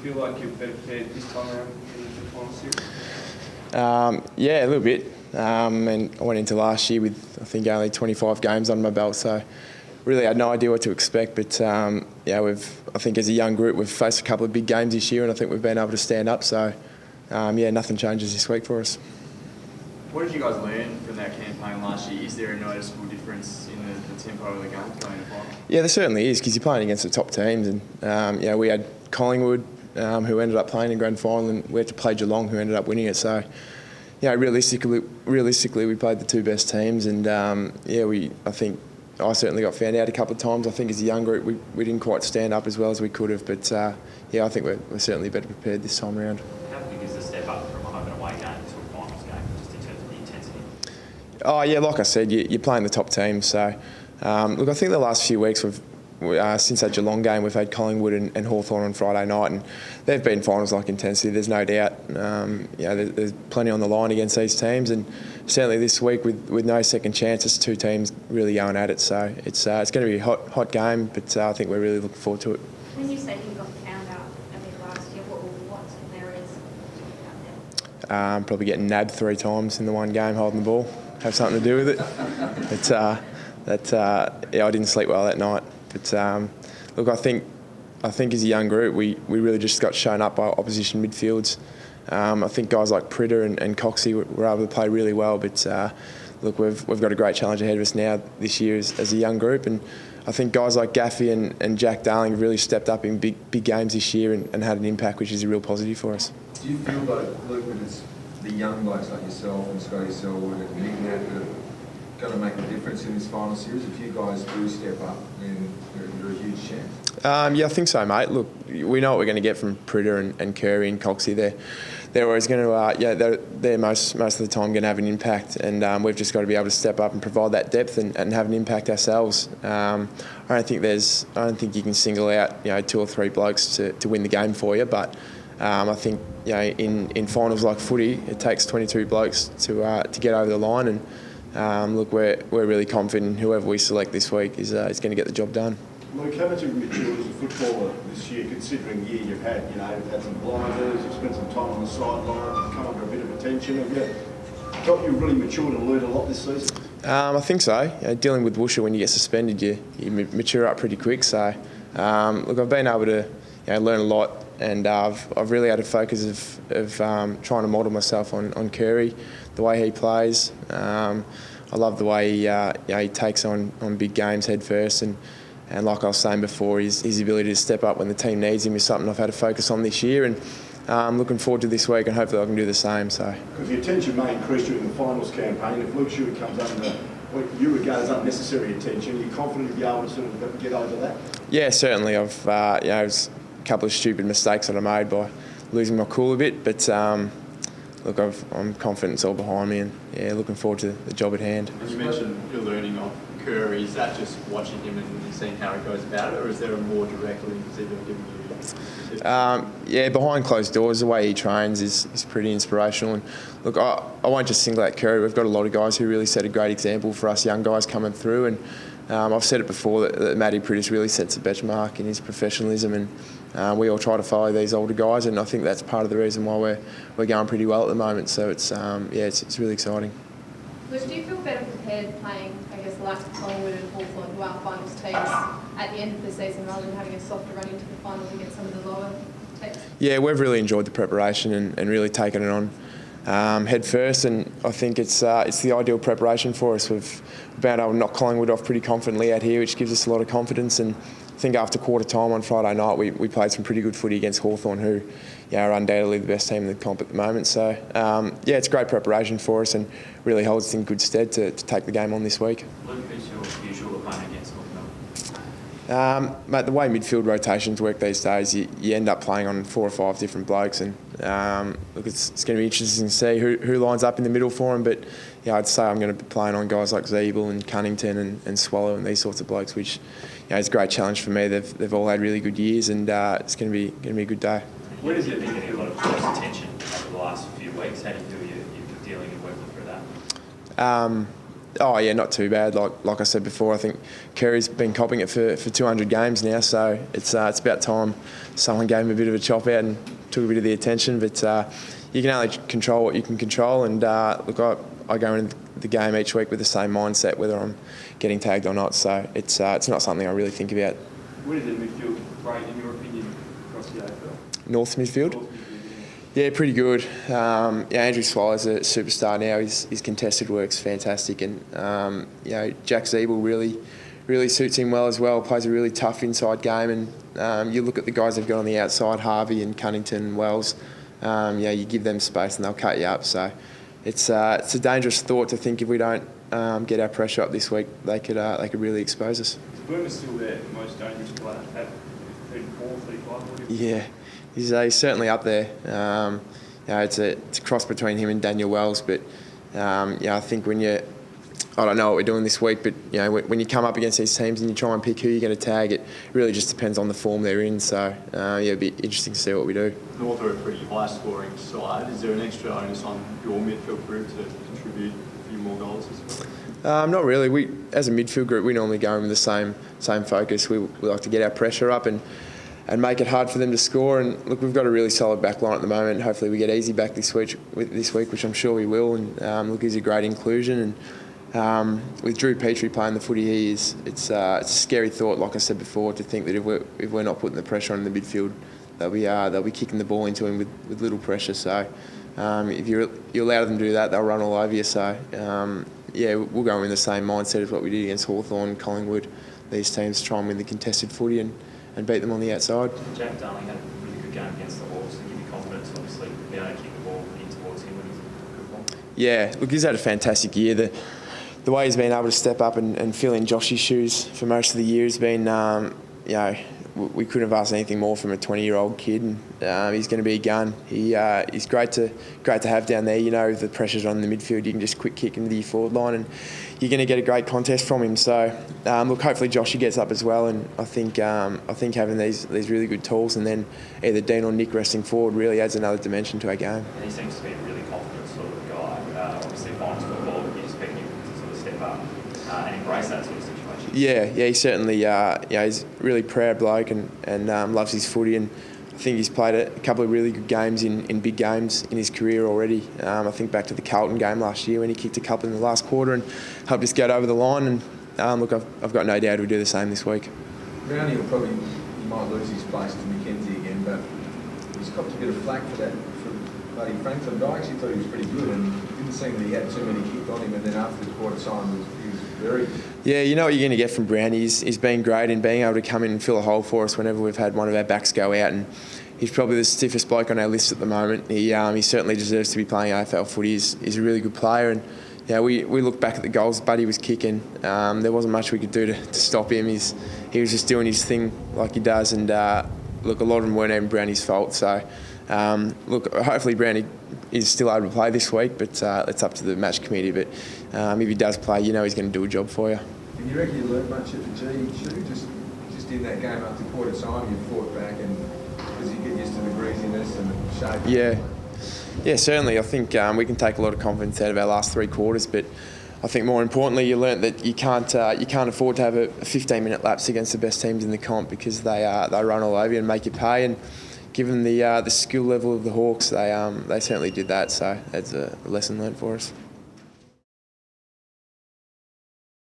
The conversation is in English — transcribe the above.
feel like you're better prepared this time around in the final series? Yeah, a little bit. And I went into last year with, I think, only 25 games under my belt, so really had no idea what to expect. But yeah, I think as a young group, we've faced a couple of big games this year, and I think we've been able to stand up. So yeah, nothing changes this week for us. What did you guys learn from that campaign last year? Is there a noticeable difference in the tempo of the game going to final? Yeah, there certainly is, because you're playing against the top teams, and yeah, we had Collingwood, who ended up playing in grand final, and we had to play Geelong, who ended up winning it. So, yeah, realistically, we played the two best teams, and yeah, I think I certainly got found out a couple of times. I think as a young group, we didn't quite stand up as well as we could have, but yeah, I think we're certainly better prepared this time around. How big is the step up from a home and away game to a finals game, just in terms of the intensity? Oh yeah, like I said, you're playing the top teams. So look, I think the last few weeks since that Geelong game, we've had Collingwood and Hawthorn on Friday night, and they've been finals-like intensity. There's no doubt. There's plenty on the line against these teams, and certainly this week with no second chance, it's two teams really going at it. So it's going to be a hot game, but I think we're really looking forward to it. When you say you got found out a bit last year, what sort of areas did you get out there? Probably getting nabbed 3 times in the one game holding the ball. Have something to do with it. But yeah, I didn't sleep well that night. But look, I think as a young group, we really just got shown up by opposition midfields. I think guys like Pritter and Coxie were able to play really well. But look, we've got a great challenge ahead of us now this year as a young group, and I think guys like Gaffey and Jack Darling have really stepped up in big games this year and had an impact, which is a real positive for us. Do you feel like, Luke, that it's the young blokes like yourself and Scotty Selwood and Nick that are going to make a difference in this final series? If you guys do step up, then you're a huge chance. Yeah, I think so, mate. Look, we know what we're going to get from Pritter and Curry and Coxie. They're always going to, they're most of the time going to have an impact, and we've just got to be able to step up and provide that depth and have an impact ourselves. I don't think you can single out 2 or 3 blokes to win the game for you, but I think in finals like footy, it takes 22 blokes to get over the line, and look, we're really confident whoever we select this week is going to get the job done. Luke, how much have you matured as a footballer this year, considering the year you've had? You've had some blinders, you've spent some time on the sideline, you've come under a bit of attention. Have you felt you've really matured and learned a lot this season? I think so. Dealing with Woosha when you get suspended, you mature up pretty quick. So, look, I've been able to learn a lot, and I've really had a focus of trying to model myself on Curry, the way he plays. I love the way he takes on big games head first, and like I was saying before, his ability to step up when the team needs him is something I've had to focus on this year, and I'm looking forward to this week, and hopefully I can do the same. So, because the attention may increase during the finals campaign, if Luke Shuey comes under what you regard as unnecessary attention, are you confident you'll be able to sort of get over that? Yeah, certainly. I've it was a couple of stupid mistakes that I made by losing my cool a bit, but look, I'm confident it's all behind me, and yeah, looking forward to the job at hand. You mentioned your learning of Curry. Is that just watching him and seeing how he goes about it, or is there a more direct link? Is he giving you? Yeah, behind closed doors, the way he trains is pretty inspirational. And look, I won't just single out Curry. We've got a lot of guys who really set a great example for us young guys coming through, and I've said it before that Matty Pritis really sets a benchmark in his professionalism, and we all try to follow these older guys, and I think that's part of the reason why we're going pretty well at the moment. So it's it's really exciting. Luke, do you feel better prepared playing, I guess, like Collingwood and Hawthorn, who are finals teams, at the end of the season rather than having a softer run into the finals against some of the lower teams? Yeah, we've really enjoyed the preparation and really taken it on head first, and I think it's the ideal preparation for us. We've been able to knock Collingwood off pretty confidently out here, which gives us a lot of confidence, and I think after quarter time on Friday night we played some pretty good footy against Hawthorn, who are undoubtedly the best team in the comp at the moment. So it's great preparation for us and really holds us in good stead to take the game on this week. Luke, who's your usual opponent against North Melbourne? Mate, the way midfield rotations work these days, you end up playing on 4 or 5 different blokes, and look, it's going to be interesting to see who lines up in the middle for them. But I'd say I'm going to be playing on guys like Zeeble and Cunnington and Swallow and these sorts of blokes, which is a great challenge for me. They've all had really good years, and it's going to be a good day. Where does it been getting a lot of close attention over the last few weeks? How do you feel you're dealing and working through that? Oh yeah, not too bad. Like I said before, I think Kerry's been copping it for 200 games now, so it's about time someone gave him a bit of a chop out and took a bit of the attention. But you can only control what you can control, and look, I go into the game each week with the same mindset, whether I'm getting tagged or not. So it's not something I really think about. Where did the midfield rate, in your opinion, across the AFL? North midfield. Yeah, pretty good. Andrew Swallows is a superstar now. His contested work's fantastic, and Jack Zeeble really suits him well as well. Plays a really tough inside game, and you look at the guys they've got on the outside, Harvey and Cunnington and Wells. You give them space and they'll cut you up. So it's a dangerous thought to think if we don't get our pressure up this week, they could really expose us. Is Boomer still their most dangerous player at 34, 35? Whatever? Yeah. He's certainly up there. It's a cross between him and Daniel Wells, but I think I don't know what we're doing this week, but when you come up against these teams and you try and pick who you're going to tag, it really just depends on the form they're in. So it'll be interesting to see what we do. North are a pretty high-scoring side. Is there an extra onus on your midfield group to contribute a few more goals as well? Not really. We, as a midfield group, we normally go in with the same focus. We like to get our pressure up and make it hard for them to score. And look, we've got a really solid back line at the moment. Hopefully we get easy back this week, which I'm sure we will. And look, he's a great inclusion. And with Drew Petrie playing the footy he is, it's a scary thought, like I said before, to think that if we're not putting the pressure on in the midfield, they'll be kicking the ball into him with little pressure. So if you allow them to do that, they'll run all over you. So we'll go in the same mindset as what we did against Hawthorn, Collingwood. These teams try and win the contested footy and beat them on the outside. Jack Darling had a really good game against the Hawks to give you confidence, obviously, to be able to kick the ball in towards him when he's in good form. Yeah, look, he's had a fantastic year. The way he's been able to step up and fill in Josh's shoes for most of the year has been, we couldn't have asked anything more from a 20-year-old kid. And he's going to be a gun. He's great to have down there. The pressure's on the midfield. You can just quick kick into your forward line, and you're going to get a great contest from him. So, look, hopefully Joshy gets up as well. And I think having these really good tools, and then either Dean or Nick resting forward, really adds another dimension to our game. And he seems to be a really confident sort of guy. Obviously, finds football, you expect him to sort of step up and embrace that sort of situation. Yeah, he certainly. He's a really proud bloke and loves his footy, and I think he's played a couple of really good games in big games in his career already. I think back to the Carlton game last year when he kicked a couple in the last quarter and helped us get over the line. And look, I've got no doubt he'll do the same this week. Brownie he might lose his place to McKenzie again, but he's copped a bit of flack for that from Buddy Franklin. But I actually thought he was pretty good, and it didn't seem that he had too many kicked on him. And then after the quarter time, he was very good. Yeah, you know what you're going to get from Brownie. He's been great in being able to come in and fill a hole for us whenever we've had one of our backs go out, and he's probably the stiffest bloke on our list at the moment. He certainly deserves to be playing AFL footy. He's a really good player, and we look back at the goals Buddy was kicking. There wasn't much we could do to stop him. He was just doing his thing like he does, and look, a lot of them weren't even Brownie's fault. So look, hopefully Brownie is still able to play this week, but it's up to the match committee. But if he does play, he's going to do a job for you. And you reckon you learned much at the G, Shuey? Just in that game up to quarter time, you fought back, and because you get used to the greasiness and the shape. Yeah, certainly. I think we can take a lot of confidence out of our last 3 quarters, but I think more importantly, you learnt that you can't afford to have a 15-minute lapse against the best teams in the comp, because they run all over you and make you pay. And given the skill level of the Hawks, they certainly did that. So that's a lesson learnt for us.